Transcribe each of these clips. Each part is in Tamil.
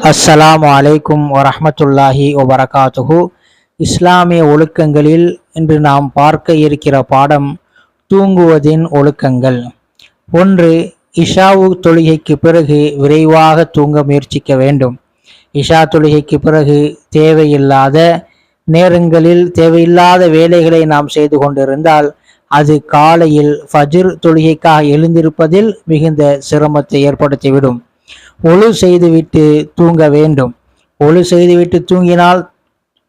அஸ்ஸலாமு அலைக்கும் வரஹ்மத்துல்லாஹி வபரகாத்துஹு. இஸ்லாமிய ஒழுக்கங்களில் இன்று நாம் பார்க்க இருக்கிற பாடம் தூங்குவதின் ஒழுக்கங்கள். 1. இஷாவு தொழுகைக்கு பிறகு விரைவாக தூங்க முயற்சிக்க வேண்டும். இஷா தொழுகைக்கு பிறகு தேவையில்லாத நேரங்களில் தேவையில்லாத வேலைகளை நாம் செய்து கொண்டிருந்தால் அது காலையில் ஃபஜ்ர் தொழுகைக்காக எழுந்திருப்பதில் மிகுந்த சிரமத்தை ஏற்படுத்திவிடும். ஒழு செய்துவிட்டு தூங்க வேண்டும். ஒழு செய்துவிட்டு தூங்கினால்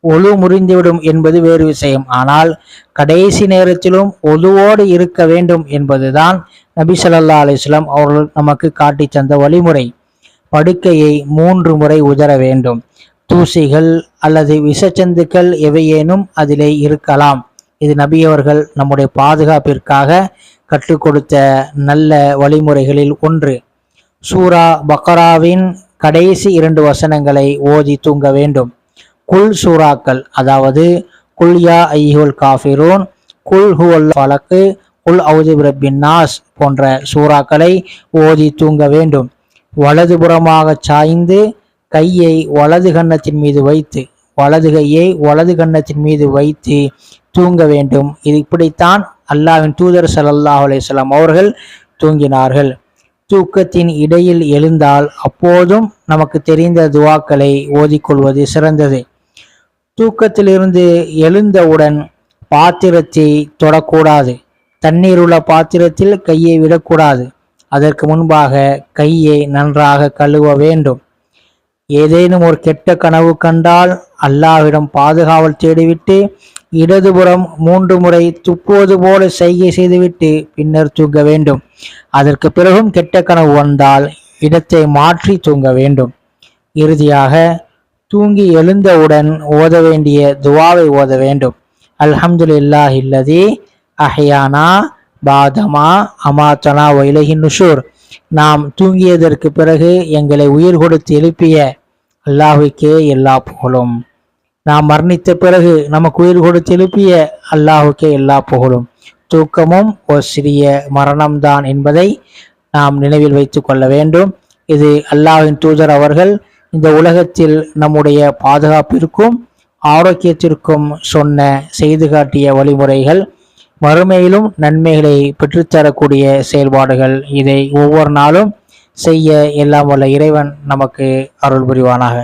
ஒழு முறிந்துவிடும் என்பது வேறு விஷயம். ஆனால் கடைசி நேரத்திலும் ஒழுவோடு இருக்க வேண்டும் என்பதுதான் நபி ஸல்லல்லாஹு அலைஹி வஸல்லம் அவர்கள் நமக்கு காட்டி தந்த வழிமுறை. படுக்கையை 3 முறை உதற வேண்டும். தூசிகள் அல்லது விஷச்சந்துக்கள் எவையேனும் அதிலே இருக்கலாம். இது நபி அவர்கள் நம்முடைய பாதுகாப்பிற்காக கற்றுக் கொடுத்த நல்ல வழிமுறைகளில் ஒன்று. சூரா பக்ராவின் கடைசி 2 வசனங்களை ஓதி தூங்க வேண்டும். குல் சூறாக்கள், அதாவது குல் யா ஐயுல் காஃபிரூன், குல் ஹுவல் ஃபலக், குல் அவுது பிரப்பின் நாஸ் போன்ற சூறாக்களை ஓதி தூங்க வேண்டும். வலதுபுறமாக சாய்ந்து கையை வலது கன்னத்தின் மீது வைத்து வலது கன்னத்தின் மீது வைத்து தூங்க வேண்டும். இது இப்படித்தான் அல்லாஹ்வின் தூதர் ஸல்லல்லாஹு அலைஹி வஸல்லம் அவர்கள் தூங்கினார்கள். தூக்கத்தின் இடையில் எழுந்தால் அப்போதும் நமக்கு தெரிந்த துவாக்களை ஓதிக்கொள்வது சிறந்தது. தூக்கத்திலிருந்து எழுந்தவுடன் பாத்திரத்தை தொடக்கூடாது. தண்ணீர் உள்ள பாத்திரத்தில் கையை விடக்கூடாது. அதற்கு முன்பாக கையை நன்றாக கழுவ வேண்டும். ஏதேனும் ஒரு கெட்ட கனவு கண்டால் அல்லாஹ்விடம் பாதுகாவல் தேடிவிட்டு இடதுபுறம் 3 முறை துப்புவது போல செய்கை செய்துவிட்டு பின்னர் தூங்க வேண்டும். அதற்கு பிறகும் கெட்ட கனவு வந்தால் இடத்தை மாற்றி தூங்க வேண்டும். இறுதியாக தூங்கி எழுந்தவுடன் ஓத வேண்டிய துவாவை ஓத வேண்டும். அல்ஹம்துலில்லாஹில்லதி அஹ்யானா பாதமா அமாத்தனா வ இலைஹின் நுஷூர். நாம் தூங்கியதற்கு பிறகு எங்களை உயிர் கொடுத்து எழுப்பிய அல்லாஹ்வுக்கே எல்லா புகழும். நாம் மரணித்த பிறகு நமக்கு உயிர் கொடுத்து எழுப்பிய அல்லாஹ்வுக்கே எல்லா புகழும். தூக்கமும் ஒரு சிறிய மரணம்தான் என்பதை நாம் நினைவில் வைத்துக் கொள்ள வேண்டும். இது அல்லாஹ்வின் தூதர் அவர்கள் இந்த உலகத்தில் நம்முடைய பாதுகாப்பிற்கும் ஆரோக்கியத்திற்கும் சொன்ன செய்து காட்டிய வழிமுறைகள். மறுமையிலும் நன்மைகளை பெற்றுத்தரக்கூடிய செயல்பாடுகள். இதை ஒவ்வொரு நாளும் செய்ய எல்லாம் வல்ல இறைவன் நமக்கு அருள் புரிவானாக.